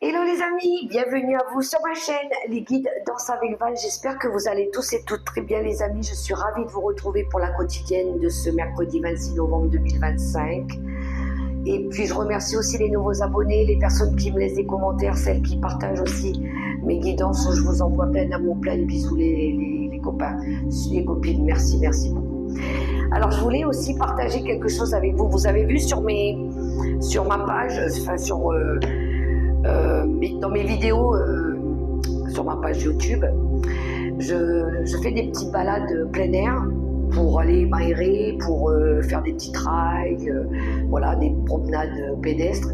Hello les amis, bienvenue à vous sur ma chaîne, les guides Danse avec Val. J'espère que vous allez tous et toutes très bien les amis. Je suis ravie de vous retrouver pour la quotidienne de ce mercredi 26 novembre 2025. Et puis je remercie aussi les nouveaux abonnés, les personnes qui me laissent des commentaires, celles qui partagent aussi mes guidances. Je vous envoie plein d'amour, plein de bisous les copains, les copines. Merci beaucoup. Alors je voulais aussi partager quelque chose avec vous. Vous avez vu sur ma page, enfin dans mes vidéos sur ma page YouTube, je fais des petites balades plein air pour aller m'aérer, pour faire des petits trails, voilà, des promenades pédestres.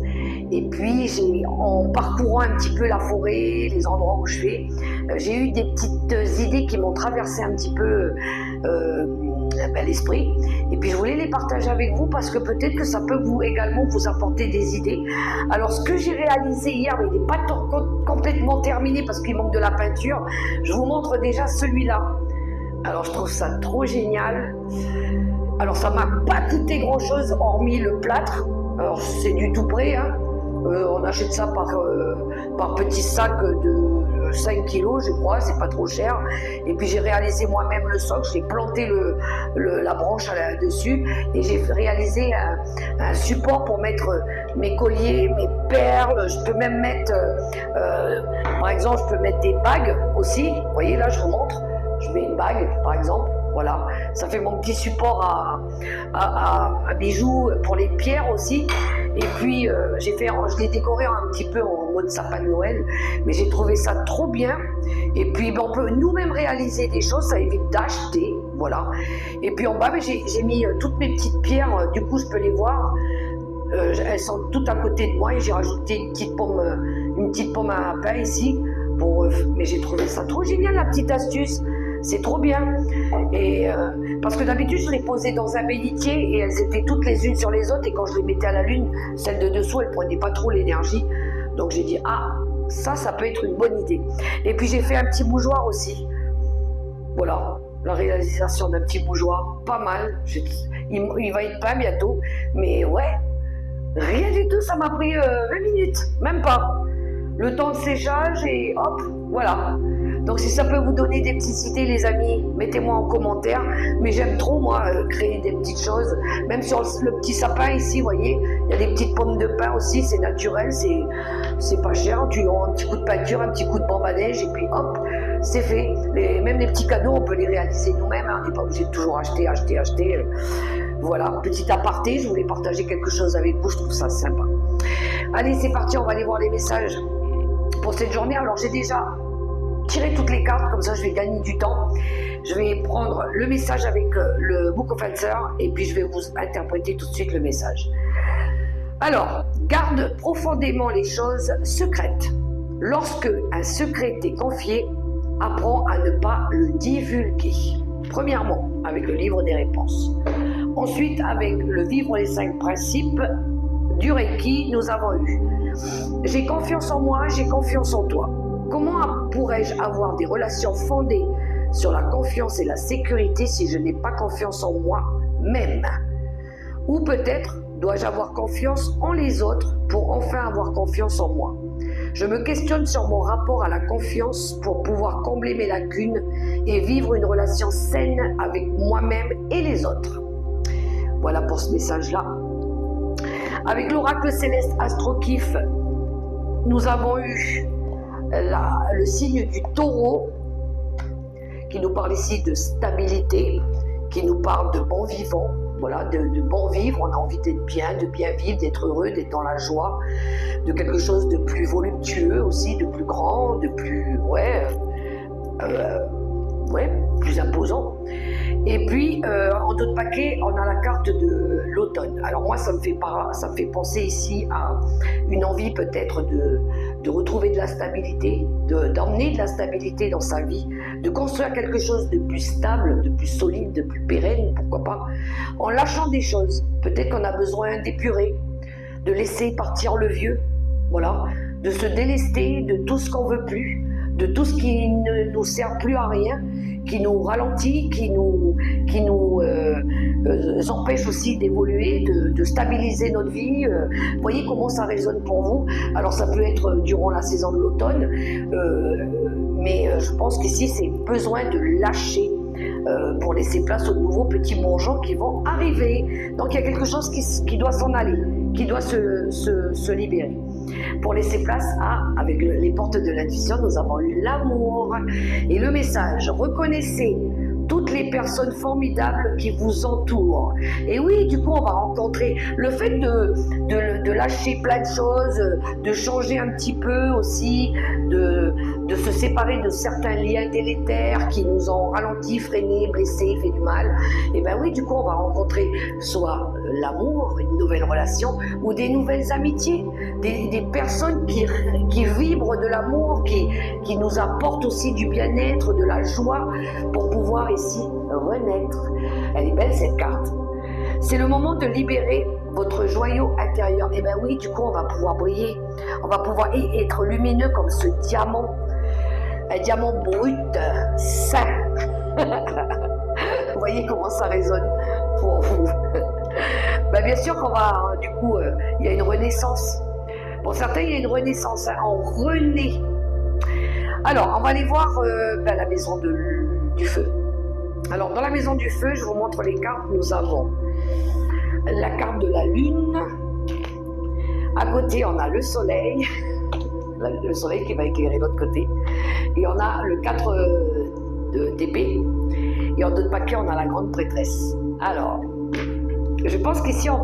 Et puis en parcourant un petit peu la forêt, les endroits où je vais, j'ai eu des petites idées qui m'ont traversé un petit peu l'esprit. Et puis je voulais les partager avec vous parce que peut-être que ça peut également vous apporter des idées. Alors ce que j'ai réalisé hier, mais il n'est pas complètement terminé parce qu'il manque de la peinture, je vous montre déjà celui-là. Alors je trouve ça trop génial. Alors ça m'a pas coûté grand chose hormis le plâtre. Alors c'est du tout prêt, hein. On achète ça par petit sac de 5 kilos, je crois, c'est pas trop cher. Et puis j'ai réalisé moi-même le socle, j'ai planté la branche là-dessus et j'ai réalisé un support pour mettre mes colliers, mes perles. Je peux même mettre, par exemple, je peux mettre des bagues aussi. Vous voyez là, je vous montre. Je mets une bague, par exemple. Voilà, ça fait mon petit support à bijoux pour les pierres aussi. Et puis je l'ai décoré un petit peu en mode sapin de Noël, mais j'ai trouvé ça trop bien. Et puis on peut nous-mêmes réaliser des choses, ça évite d'acheter, voilà. Et puis en bas, j'ai mis toutes mes petites pierres, du coup je peux les voir. Elles sont toutes à côté de moi et j'ai rajouté une petite pomme à pain ici. Mais j'ai trouvé ça trop génial, la petite astuce. C'est trop bien. Et parce que d'habitude je les posais dans un bénitier et elles étaient toutes les unes sur les autres, et quand je les mettais à la lune, celle de dessous elle prenait pas trop l'énergie, donc j'ai dit ça peut être une bonne idée. Et puis j'ai fait un petit bougeoir aussi, voilà, la réalisation d'un petit bougeoir, pas mal. Il va être peint bientôt, mais ouais, rien du tout, ça m'a pris 20 minutes, même pas, le temps de séchage et hop, voilà. Donc si ça peut vous donner des petites idées les amis, mettez-moi en commentaire. Mais j'aime trop moi créer des petites choses. Même sur le petit sapin ici, vous voyez, il y a des petites pommes de pin aussi, c'est naturel, c'est pas cher. Tu as un petit coup de peinture, un petit coup de bande à neige et puis hop, c'est fait. Même les petits cadeaux, on peut les réaliser nous-mêmes, hein. On n'est pas obligé de toujours acheter. Voilà, petit aparté, je voulais partager quelque chose avec vous, je trouve ça sympa. Allez, c'est parti, on va aller voir les messages pour cette journée. Alors j'ai déjà tiré toutes les cartes, comme ça je vais gagner du temps. Je vais prendre le message avec le Book of Answers et puis je vais vous interpréter tout de suite le message. Alors, garde profondément les choses secrètes. Lorsque un secret t'est confié, apprends à ne pas le divulguer. Premièrement, avec le livre des réponses. Ensuite, avec le vivre les 5 principes du Reiki, nous avons eu j'ai confiance en moi, j'ai confiance en toi. Comment pourrais-je avoir des relations fondées sur la confiance et la sécurité si je n'ai pas confiance en moi-même? Ou peut-être dois-je avoir confiance en les autres pour enfin avoir confiance en moi? Je me questionne sur mon rapport à la confiance pour pouvoir combler mes lacunes et vivre une relation saine avec moi-même et les autres. Voilà pour ce message-là. Avec l'oracle céleste Astrokif, nous avons eu le signe du taureau qui nous parle ici de stabilité, qui nous parle de bon vivant, voilà, de bon vivre. On a envie d'être bien, de bien vivre, d'être heureux, d'être dans la joie, de quelque chose de plus voluptueux aussi, de plus grand, de plus plus imposant. Et puis en d'autres paquets, on a la carte de l'automne. Alors moi, ça me fait penser ici à une envie peut-être de retrouver de la stabilité, d'emmener de la stabilité dans sa vie, de construire quelque chose de plus stable, de plus solide, de plus pérenne, pourquoi pas, en lâchant des choses. Peut-être qu'on a besoin d'épurer, de laisser partir le vieux, voilà, de se délester de tout ce qu'on veut plus, de tout ce qui ne nous sert plus à rien, ralentit, qui nous empêche aussi d'évoluer, de stabiliser notre vie. Voyez comment ça résonne pour vous. Alors ça peut être durant la saison de l'automne, mais je pense qu'ici c'est besoin de lâcher pour laisser place aux nouveaux petits bourgeons qui vont arriver. Donc il y a quelque chose qui doit s'en aller, qui doit se libérer. Pour laisser place avec les portes de l'intuition, nous avons eu l'amour et le message. Reconnaissez toutes les personnes formidables qui vous entourent. Et oui, du coup, on va rencontrer le fait de lâcher plein de choses, de changer un petit peu aussi, de se séparer de certains liens délétères qui nous ont ralenti, freiné, blessé, fait du mal. Et bien oui, du coup, on va rencontrer soit l'amour, une nouvelle relation, ou des nouvelles amitiés, des personnes qui vibrent de l'amour, qui nous apportent aussi du bien-être, de la joie, pour pouvoir ici renaître. Elle est belle cette carte. C'est le moment de libérer votre joyau intérieur. Et bien oui, du coup, on va pouvoir briller. On va pouvoir être lumineux comme ce diamant. Un diamant brut, sain. Vous voyez comment ça résonne pour vous. Ben bien sûr qu'on va, du coup, il y a une renaissance. Pour certains, il y a une renaissance. On renaît. Alors, on va aller voir la maison du feu. Alors, dans la maison du feu, je vous montre les cartes. Nous avons la carte de la lune. À côté, on a le soleil. Le soleil qui va éclairer l'autre côté. Et on a le 4 d'épée. Et en d'autres paquets, on a la grande prêtresse. Alors, je pense qu'ici, on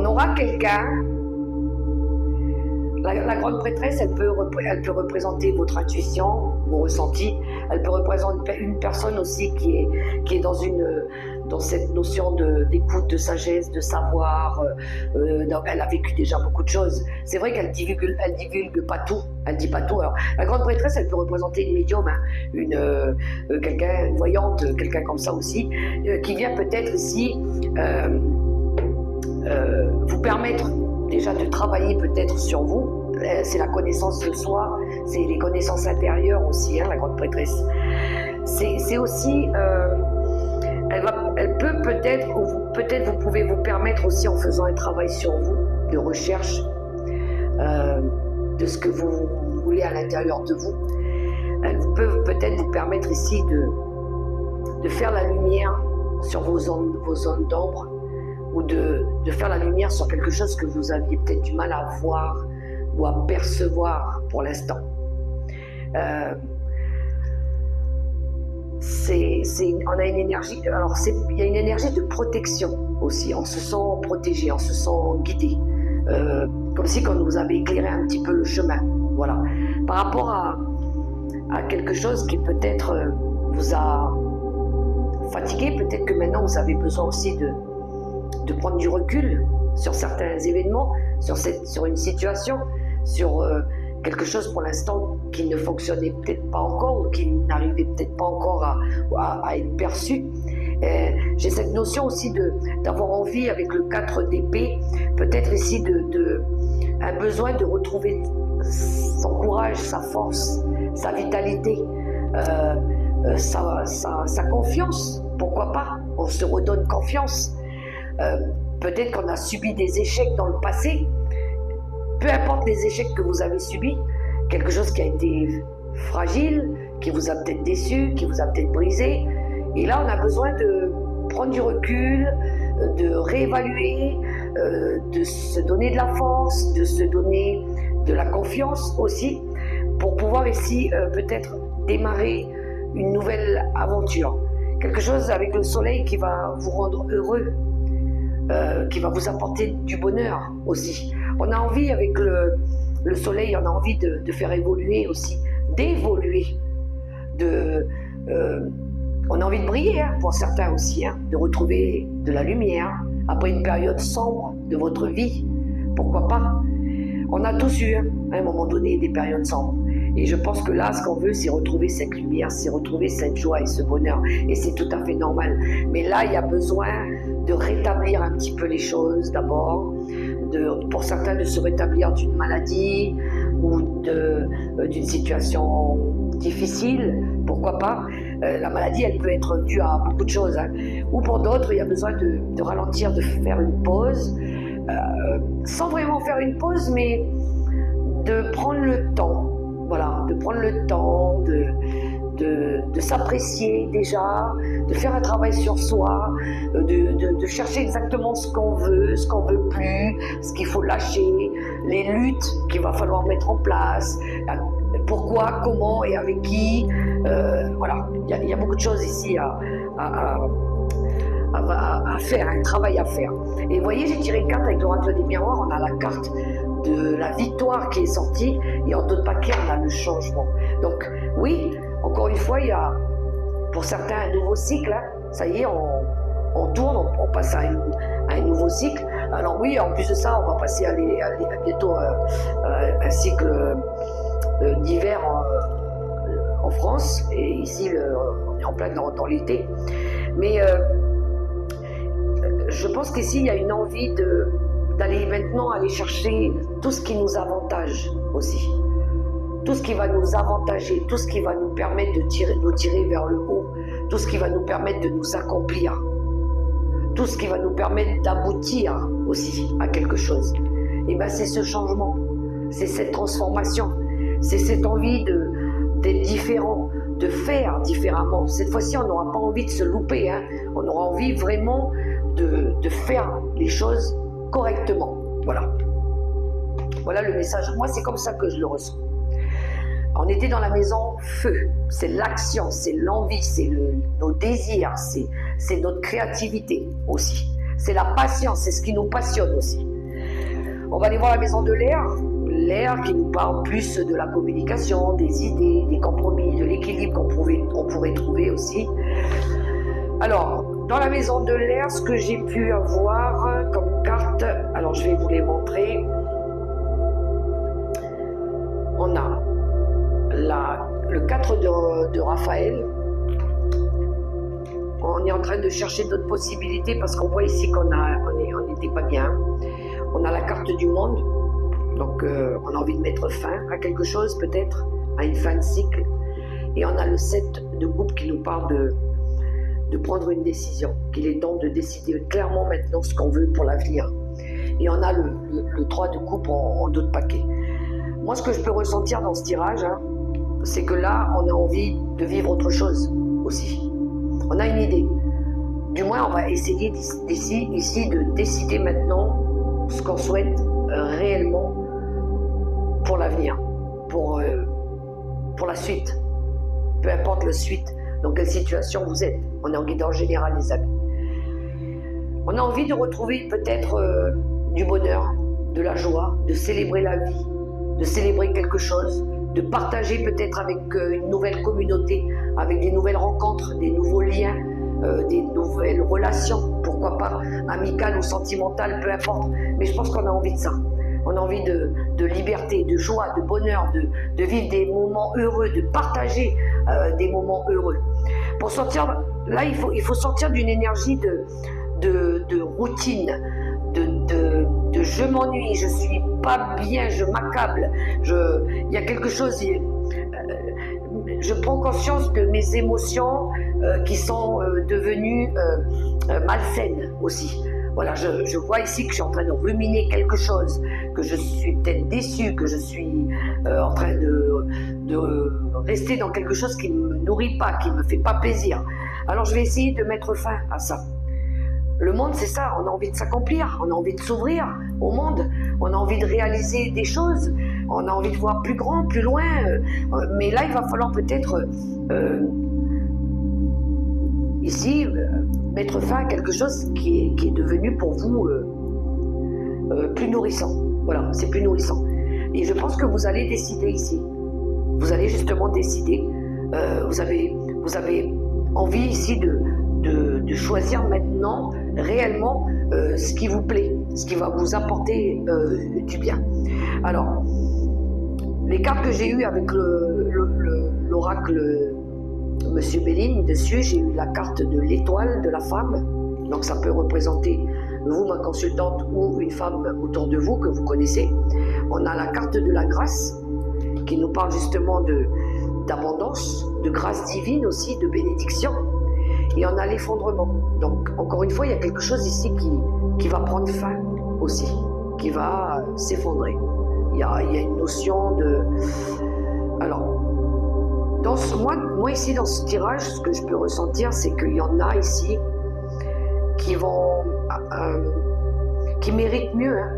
aura quelqu'un. La grande prêtresse, elle peut représenter votre intuition, vos ressentis. Elle peut représenter une personne aussi qui est dans cette notion d'écoute, de sagesse, de savoir. Elle a vécu déjà beaucoup de choses. C'est vrai qu'elle divulgue pas tout. Elle dit pas tout. Alors, la grande prêtresse, elle peut représenter une médium, quelqu'un, une voyante, quelqu'un comme ça aussi, qui vient peut-être ici vous permettre déjà de travailler peut-être sur vous. C'est la connaissance de soi, c'est les connaissances intérieures aussi, la grande prêtresse. C'est aussi, elle peut peut-être, ou peut-être vous pouvez vous permettre aussi en faisant un travail sur vous, de recherche de ce que vous voulez à l'intérieur de vous. Elle peut peut-être vous permettre ici de faire la lumière sur vos zones d'ombre, ou de faire la lumière sur quelque chose que vous aviez peut-être du mal à voir ou à percevoir pour l'instant. On a une énergie, alors il y a une énergie de protection aussi, on se sent protégé, on se sent guidé, comme si quand vous avez éclairé un petit peu le chemin, voilà, par rapport à quelque chose qui peut-être vous a fatigué, peut-être que maintenant vous avez besoin aussi de prendre du recul sur certains événements, sur une situation, sur quelque chose pour l'instant qui ne fonctionnait peut-être pas encore ou qui n'arrivait peut-être pas encore à être perçu. J'ai cette notion aussi d'avoir envie avec le 4 d'épée, peut-être ici un besoin de retrouver son courage, sa force, sa vitalité, sa confiance. Pourquoi pas? On se redonne confiance. Peut-être qu'on a subi des échecs dans le passé. Peu importe les échecs que vous avez subis, quelque chose qui a été fragile, qui vous a peut-être déçu, qui vous a peut-être brisé. Et là, on a besoin de prendre du recul, de réévaluer, de se donner de la force, de se donner de la confiance aussi, pour pouvoir ici peut-être démarrer une nouvelle aventure. Quelque chose avec le soleil qui va vous rendre heureux, qui va vous apporter du bonheur aussi. On a envie avec le soleil, on a envie de faire évoluer aussi, d'évoluer, on a envie de briller pour certains aussi, de retrouver de la lumière après une période sombre de votre vie. Pourquoi pas? On a tous eu à un moment donné des périodes sombres. Et je pense que là, ce qu'on veut, c'est retrouver cette lumière, c'est retrouver cette joie et ce bonheur. Et c'est tout à fait normal. Mais là, il y a besoin de rétablir un petit peu les choses d'abord. Pour certains, de se rétablir d'une maladie ou d'une situation difficile. Pourquoi pas? La maladie, elle peut être due à beaucoup de choses, hein. Ou pour d'autres, il y a besoin de ralentir, de faire une pause, sans vraiment faire une pause, mais de prendre le temps, voilà, de prendre le temps, de s'apprécier déjà, de faire un travail sur soi, de chercher exactement ce qu'on veut plus, ce qu'il faut lâcher, les luttes qu'il va falloir mettre en place, pourquoi, comment et avec qui. Voilà, il y a beaucoup de choses ici à faire, un travail à faire. Et vous voyez, j'ai tiré une carte avec l'oracle des miroirs, on a la carte de la victoire qui est sortie, et en d'autres paquets, on a le changement. Donc oui, encore une fois, il y a pour certains un nouveau cycle, hein. Ça y est, on tourne, on passe à un nouveau cycle. Alors oui, en plus de ça, on va passer à bientôt un cycle d'hiver en France, et ici on est en plein dans l'été. Mais je pense qu'ici il y a une envie d'aller maintenant aller chercher tout ce qui nous avantage aussi, tout ce qui va nous avantager, tout ce qui va nous permettre de nous tirer vers le haut, tout ce qui va nous permettre de nous accomplir, tout ce qui va nous permettre d'aboutir aussi à quelque chose. Et bien c'est ce changement, c'est cette transformation, c'est cette envie d'être différent, de faire différemment. Cette fois-ci, on n'aura pas envie de se louper, hein. On aura envie vraiment de faire les choses correctement. Voilà. Voilà le message. Moi, c'est comme ça que je le ressens. On était dans la maison feu. C'est l'action, c'est l'envie, c'est nos désirs, c'est notre créativité aussi. C'est la patience, c'est ce qui nous passionne aussi. On va aller voir la maison de l'air. L'air qui nous parle plus de la communication, des idées, des compromis, de l'équilibre qu'on pourrait trouver aussi. Alors, dans la maison de l'air, ce que j'ai pu avoir comme carte, alors je vais vous les montrer. On a le 4 de Raphaël. On est en train de chercher d'autres possibilités parce qu'on voit ici qu'on n'était pas bien. On a la carte du monde. Donc, on a envie de mettre fin à quelque chose, peut-être, à une fin de cycle. Et on a le 7 de coupe qui nous parle de prendre une décision, qu'il est temps de décider clairement maintenant ce qu'on veut pour l'avenir. Et on a le 3 de coupe en d'autres paquets. Moi, ce que je peux ressentir dans ce tirage, hein, c'est que là, on a envie de vivre autre chose aussi. On a une idée. Du moins, on va essayer ici de décider maintenant ce qu'on souhaite réellement pour l'avenir, pour la suite, peu importe la suite, dans quelle situation vous êtes. On est en guidance générale, les amis. On a envie de retrouver peut-être du bonheur, de la joie, de célébrer la vie, de célébrer quelque chose, de partager peut-être avec une nouvelle communauté, avec des nouvelles rencontres, des nouveaux liens, des nouvelles relations, pourquoi pas amicales ou sentimentales, peu importe. Mais je pense qu'on a envie de ça. On a envie de liberté, de joie, de bonheur, de vivre des moments heureux, de partager des moments heureux. Pour sortir, là, il faut sortir d'une énergie de routine, de je m'ennuie, je suis pas bien, je m'accable, il y a quelque chose, je prends conscience de mes émotions qui sont devenues malsaines aussi. Voilà, je vois ici que je suis en train de ruminer quelque chose, que je suis peut-être déçue, que je suis en train de rester dans quelque chose qui ne me nourrit pas, qui ne me fait pas plaisir. Alors je vais essayer de mettre fin à ça. Le monde, c'est ça, on a envie de s'accomplir, on a envie de s'ouvrir au monde, on a envie de réaliser des choses, on a envie de voir plus grand, plus loin, mais là, il va falloir peut-être ici mettre fin à quelque chose qui est devenu pour vous plus nourrissant. Voilà, c'est plus nourrissant. Et je pense que vous allez décider ici. Vous allez justement décider. Vous avez envie ici de choisir maintenant réellement ce qui vous plaît, ce qui va vous apporter du bien. Alors, les cartes que j'ai eues avec l'oracle Monsieur Béline, dessus, j'ai eu la carte de l'étoile de la femme. Donc ça peut représenter vous, ma consultante, ou une femme autour de vous que vous connaissez. On a la carte de la grâce qui nous parle justement d'abondance, de grâce divine aussi, de bénédiction. Et on a l'effondrement. Donc, encore une fois, il y a quelque chose ici qui va prendre fin aussi, qui va s'effondrer. Il y a une notion de... Alors, moi ici, dans ce tirage, ce que je peux ressentir, c'est qu'il y en a ici qui méritent mieux. Hein.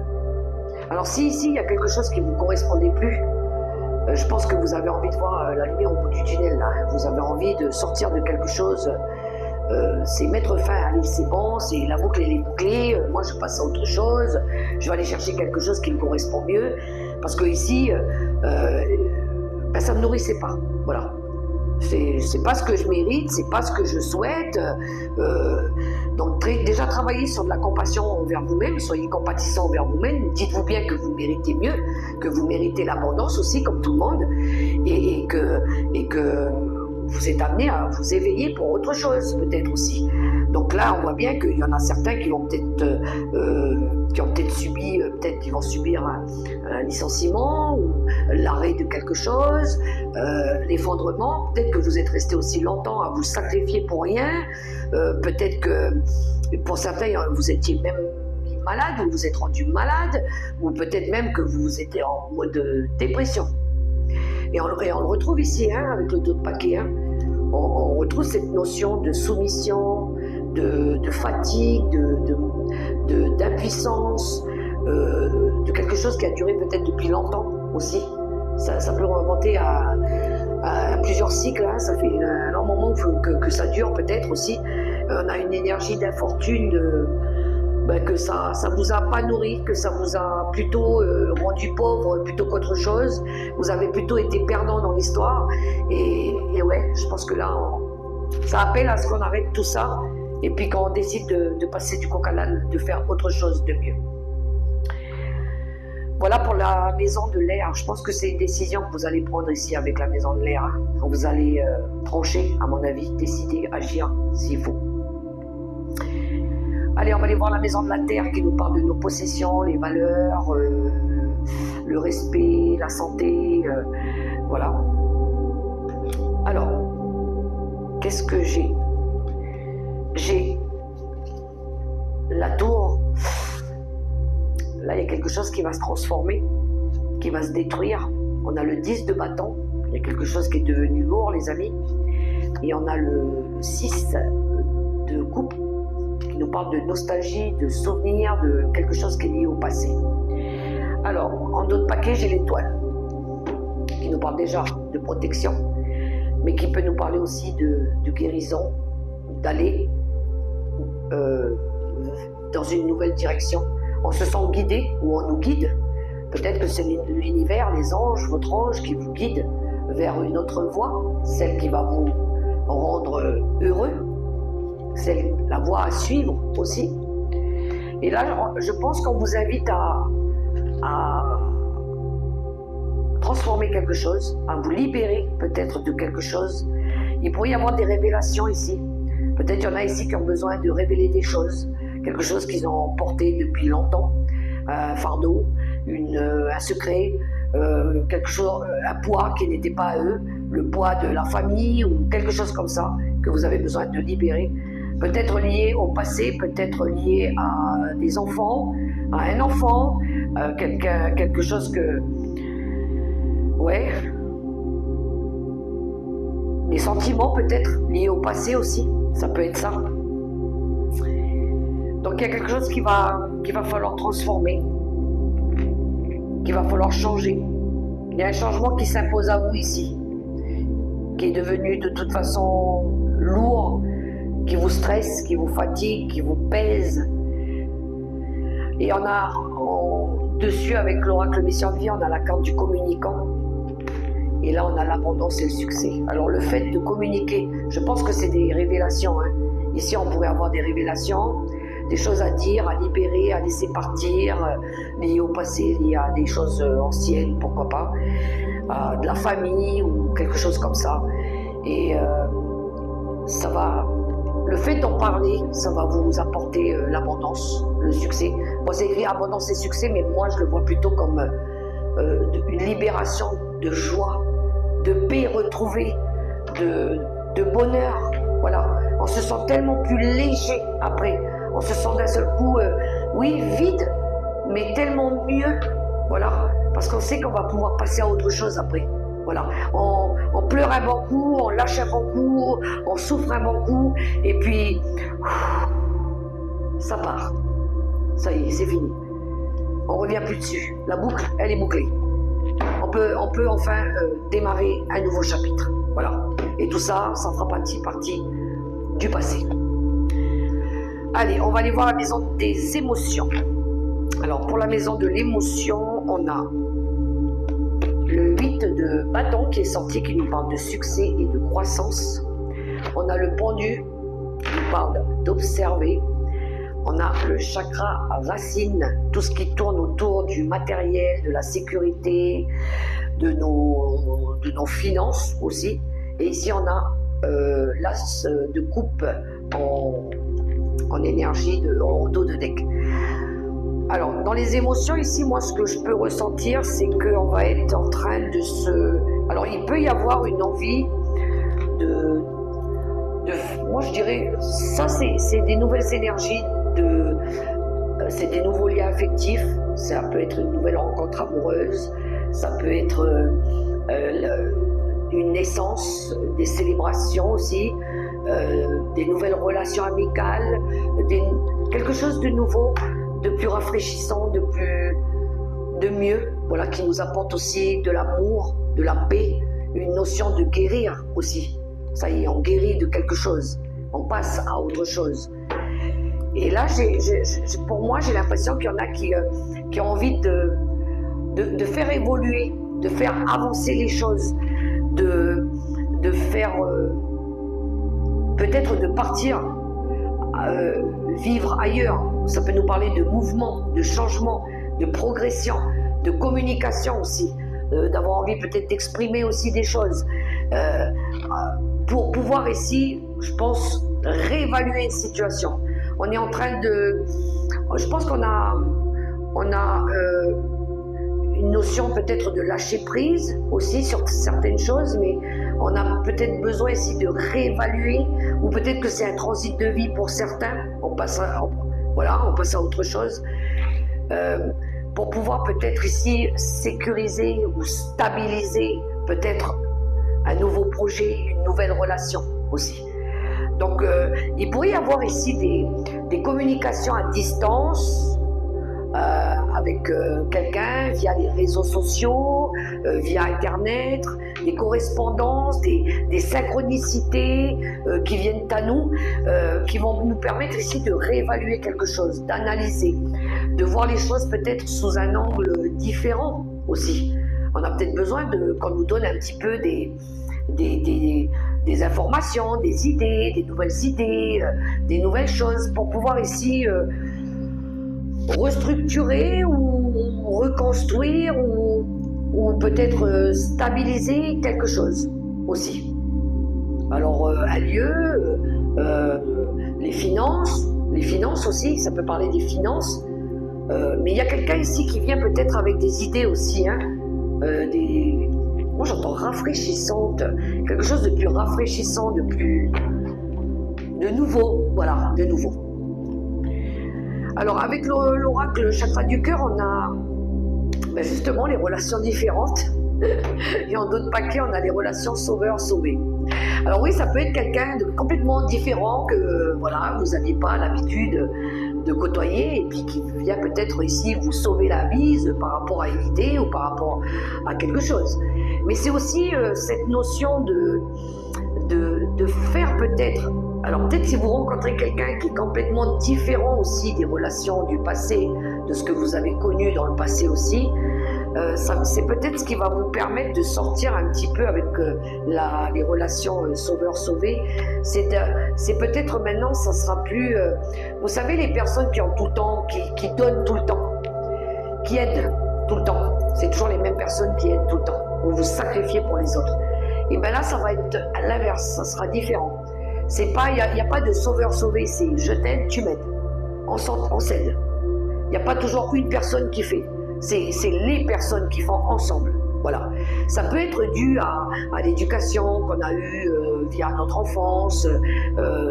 Alors, si ici, il y a quelque chose qui ne vous correspondait plus, je pense que vous avez envie de voir la lumière au bout du tunnel. Là. Vous avez envie de sortir de quelque chose. C'est mettre fin. Allez, c'est bon, c'est la boucle, elle est bouclée. Moi, je passe à autre chose. Je vais aller chercher quelque chose qui me correspond mieux. Parce que ici, ça ne me nourrissait pas. Voilà. C'est pas ce que je mérite, c'est pas ce que je souhaite. Donc déjà travaillez sur de la compassion envers vous-même, soyez compatissant envers vous-même, dites-vous bien que vous méritez mieux, que vous méritez l'abondance aussi comme tout le monde, et que vous êtes amené à vous éveiller pour autre chose peut-être aussi. Donc là on voit bien qu'il y en a certains qui vont peut-être subi, peut-être ils vont subir un licenciement ou l'arrêt de quelque chose, l'effondrement. Peut-être que vous êtes resté aussi longtemps à vous sacrifier pour rien. Peut-être que pour certains vous étiez même malade, vous vous êtes rendu malade, ou peut-être même que vous étiez en mode dépression. Et on le retrouve ici, hein, avec le dos de paquet. Hein. On retrouve cette notion de soumission, de fatigue, d'impuissance, de quelque chose qui a duré peut-être depuis longtemps aussi. Ça peut remonter à plusieurs cycles, hein. Ça fait un long moment que ça dure peut-être aussi. On a une énergie d'infortune, que ça vous a pas nourri, que ça vous a plutôt rendu pauvre plutôt qu'autre chose. Vous avez plutôt été perdant dans l'histoire. Et ouais, je pense que là, ça appelle à ce qu'on arrête tout ça. Et puis quand on décide de passer du coq à l'âne, de faire autre chose de mieux. Voilà pour la maison de l'air. Je pense que c'est une décision que vous allez prendre ici avec la maison de l'air. Hein. Quand vous allez trancher, à mon avis, décider, agir s'il faut. Allez, on va aller voir la maison de la terre qui nous parle de nos possessions, les valeurs, le respect, la santé. Voilà. Alors, qu'est-ce que j'ai ? J'ai la tour. Là, il y a quelque chose qui va se transformer, qui va se détruire. On a le 10 de bâton. Il y a quelque chose qui est devenu lourd, les amis. Et on a le 6 de coupe, qui nous parle de nostalgie, de souvenirs, de quelque chose qui est lié au passé. Alors, en d'autres paquets, j'ai l'étoile, qui nous parle déjà de protection, mais qui peut nous parler aussi de guérison, d'aller dans une nouvelle direction. On se sent guidé ou on nous guide. Peut-être que c'est l'univers, les anges, votre ange qui vous guide vers une autre voie, celle qui va vous rendre heureux, la voie à suivre aussi. Et là, je pense qu'on vous invite à transformer quelque chose, à vous libérer peut-être de quelque chose. Il pourrait y avoir des révélations ici. Peut-être qu'il y en a ici qui ont besoin de révéler des choses, quelque chose qu'ils ont porté depuis longtemps, un fardeau, un secret, quelque chose, un poids qui n'était pas à eux, le poids de la famille ou quelque chose comme ça que vous avez besoin de libérer. Peut-être lié au passé, peut-être lié à des enfants, à un enfant, quelque chose que... Ouais. Des sentiments peut-être liés au passé aussi, ça peut être ça. Donc il y a quelque chose qu'il va falloir transformer, qu'il va falloir changer. Il y a un changement qui s'impose à vous ici, qui est devenu de toute façon lourd, qui vous stresse, qui vous fatigue, qui vous pèse. Et on a dessus, avec l'oracle Mission de Vie, on a la carte du communicant. Et là, on a l'abondance et le succès. Alors, le fait de communiquer, je pense que c'est des révélations. Hein. Ici, on pourrait avoir des révélations, des choses à dire, à libérer, à laisser partir, liées au passé, liées à des choses anciennes, pourquoi pas, de la famille ou quelque chose comme ça. Et ça va... Le fait d'en parler, ça va vous apporter l'abondance, le succès. Moi, c'est écrit abondance et succès, mais moi, je le vois plutôt comme une libération de joie, de paix retrouvée, de bonheur. Voilà, on se sent tellement plus léger après. On se sent d'un seul coup, oui, vide, mais tellement mieux. Voilà, parce qu'on sait qu'on va pouvoir passer à autre chose après. Voilà, on pleure un bon coup, on lâche un bon coup, on souffre un bon coup, et puis ça part. Ça y est, c'est fini. On revient plus dessus. La boucle, elle est bouclée. On peut enfin démarrer un nouveau chapitre. Voilà. Et tout ça, ça fera partie du passé. Allez, on va aller voir la maison des émotions. Alors, pour la maison de l'émotion, on a le 8 de bâton qui est sorti, qui nous parle de succès et de croissance. On a le pendu qui nous parle d'observer. On a le chakra racine, tout ce qui tourne autour du matériel, de la sécurité, de nos finances aussi. Et ici, on a l'as de coupe en énergie, en dos de deck. Alors, dans les émotions, ici, moi, ce que je peux ressentir, c'est qu'on va être en train de se... Alors, il peut y avoir une envie moi, je dirais, ça, c'est des nouvelles énergies, c'est des nouveaux liens affectifs. Ça peut être une nouvelle rencontre amoureuse, ça peut être une naissance, des célébrations aussi, des nouvelles relations amicales, quelque chose de nouveau, de plus rafraîchissant, de mieux, voilà, qui nous apporte aussi de l'amour, de la paix, une notion de guérir aussi. Ça y est, on guérit de quelque chose, on passe à autre chose. Et là, pour moi, j'ai l'impression qu'il y en a qui ont envie de faire évoluer, de faire avancer les choses, de faire peut-être de partir vivre ailleurs. Ça peut nous parler de mouvement, de changement, de progression, de communication aussi, d'avoir envie peut-être d'exprimer aussi des choses. Pour pouvoir ici, je pense, réévaluer une situation. On est en train je pense qu'on a une notion peut-être de lâcher prise aussi sur certaines choses, mais on a peut-être besoin ici de réévaluer, ou peut-être que c'est un transit de vie pour certains. On passe à autre chose. Pour pouvoir peut-être ici sécuriser ou stabiliser peut-être un nouveau projet, une nouvelle relation aussi. Donc, il pourrait y avoir ici des communications à distance avec quelqu'un via les réseaux sociaux, via Internet, des correspondances, des synchronicités qui viennent à nous, qui vont nous permettre ici de réévaluer quelque chose, d'analyser, de voir les choses peut-être sous un angle différent aussi. On a peut-être besoin qu'on nous donne un petit peu des informations, des idées, des nouvelles choses pour pouvoir ici restructurer ou reconstruire ou peut-être stabiliser quelque chose aussi. Alors un lieu, les finances aussi, ça peut parler des finances, mais il y a quelqu'un ici qui vient peut-être avec des idées aussi, hein, moi j'entends rafraîchissante, quelque chose de plus rafraîchissant, de nouveau, voilà, de nouveau. Alors avec l'oracle chakra du cœur, on a justement les relations différentes. Et en d'autres paquets, on a les relations sauveur-sauvé. Alors oui, ça peut être quelqu'un de complètement différent que voilà, vous n'aviez pas l'habitude de côtoyer et puis qui vient peut-être ici vous sauver la mise par rapport à une idée ou par rapport à quelque chose. Mais c'est aussi cette notion de faire peut-être. Alors peut-être si vous rencontrez quelqu'un qui est complètement différent aussi des relations du passé, de ce que vous avez connu dans le passé aussi, c'est peut-être ce qui va vous permettre de sortir un petit peu avec les relations sauveur-sauvé. C'est peut-être maintenant, ça sera plus... vous savez, les personnes qui ont tout le temps, qui donnent tout le temps, qui aident tout le temps, c'est toujours les mêmes personnes qui aident tout le temps. Vous vous sacrifiez pour les autres. Et bien là, ça va être à l'inverse, ça sera différent. Il n'y a pas de sauveur-sauvé, c'est je t'aide, tu m'aides. On s'aide. Il n'y a pas toujours une personne qui fait. C'est les personnes qui font ensemble. Voilà. Ça peut être dû à l'éducation qu'on a eue via notre enfance,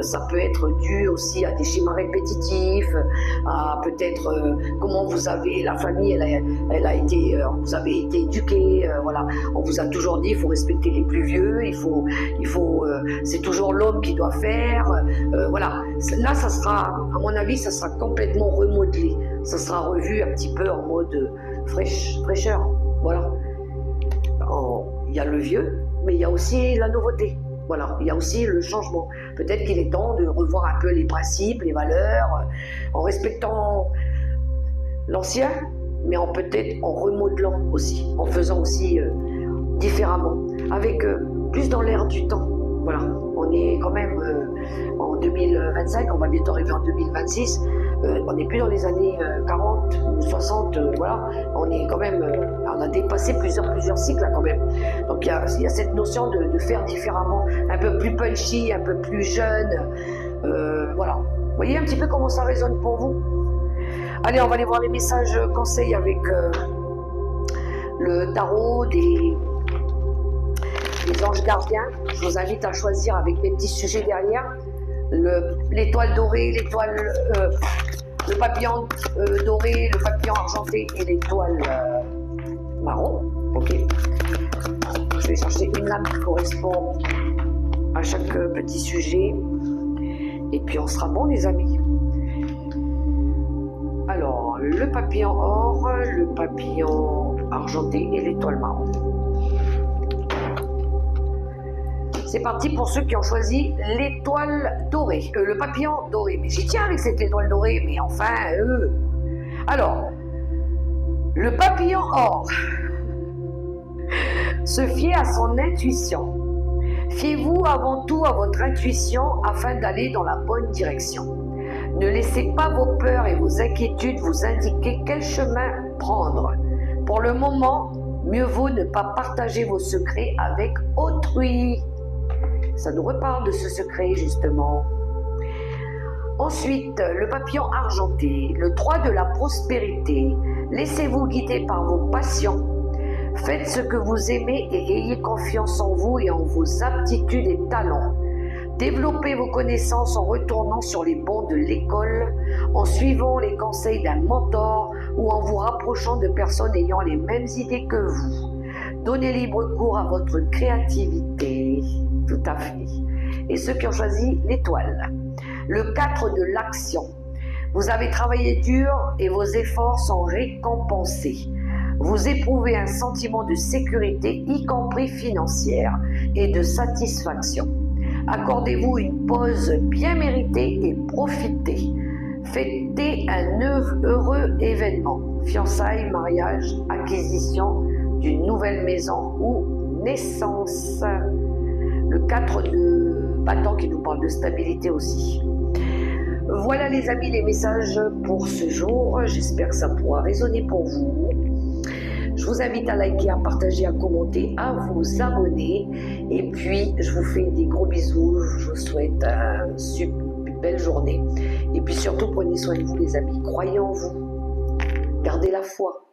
ça peut être dû aussi à des schémas répétitifs, à peut-être comment vous avez, la famille, elle a été, vous avez été éduqué, voilà. On vous a toujours dit, il faut respecter les plus vieux, c'est toujours l'homme qui doit faire, voilà. Là, ça sera, à mon avis, ça sera complètement remodelé, ça sera revu un petit peu en mode fraîcheur, voilà. Il y a le vieux, mais il y a aussi la nouveauté. Voilà, il y a aussi le changement. Peut-être qu'il est temps de revoir un peu les principes, les valeurs, en respectant l'ancien, mais peut-être en remodelant aussi, en faisant aussi différemment, avec plus dans l'air du temps. Voilà, on est quand même en 2025, on va bientôt arriver en 2026. On n'est plus dans les années 40 ou 60, voilà, on est quand même, on a dépassé plusieurs cycles là, quand même. Donc il y a cette notion de faire différemment, un peu plus punchy, un peu plus jeune, voilà. Vous voyez un petit peu comment ça résonne pour vous? Allez, on va aller voir les messages conseils avec le tarot des anges gardiens. Je vous invite à choisir avec mes petits sujets derrière. L'étoile dorée, le papillon doré, le papillon argenté et l'étoile marron. Ok. Je vais chercher une lame qui correspond à chaque petit sujet. Et puis on sera bon, les amis. Alors, le papillon or, le papillon argenté et l'étoile marron. C'est parti pour ceux qui ont choisi l'étoile dorée, le papillon doré. Mais j'y tiens avec cette étoile dorée, mais enfin, Alors, le papillon or se fier à son intuition. Fiez-vous avant tout à votre intuition afin d'aller dans la bonne direction. Ne laissez pas vos peurs et vos inquiétudes vous indiquer quel chemin prendre. Pour le moment, mieux vaut ne pas partager vos secrets avec autrui. Ça nous reparle de ce secret, justement. Ensuite, le papillon argenté, le 3 de la prospérité. Laissez-vous guider par vos passions. Faites ce que vous aimez et ayez confiance en vous et en vos aptitudes et talents. Développez vos connaissances en retournant sur les bancs de l'école, en suivant les conseils d'un mentor ou en vous rapprochant de personnes ayant les mêmes idées que vous. Donnez libre cours à votre créativité. Tout à fait. Et ceux qui ont choisi l'étoile. Le 4 de l'action. Vous avez travaillé dur et vos efforts sont récompensés. Vous éprouvez un sentiment de sécurité, y compris financière, et de satisfaction. Accordez-vous une pause bien méritée et profitez. Fêtez un heureux événement. Fiançailles, mariage, acquisition d'une nouvelle maison ou naissance. Le 4 de bâton qui nous parle de stabilité aussi. Voilà les amis les messages pour ce jour. J'espère que ça pourra résonner pour vous. Je vous invite à liker, à partager, à commenter, à vous abonner. Et puis, je vous fais des gros bisous. Je vous souhaite une belle journée. Et puis surtout, prenez soin de vous les amis. Croyez en vous. Gardez la foi.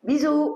Bisous.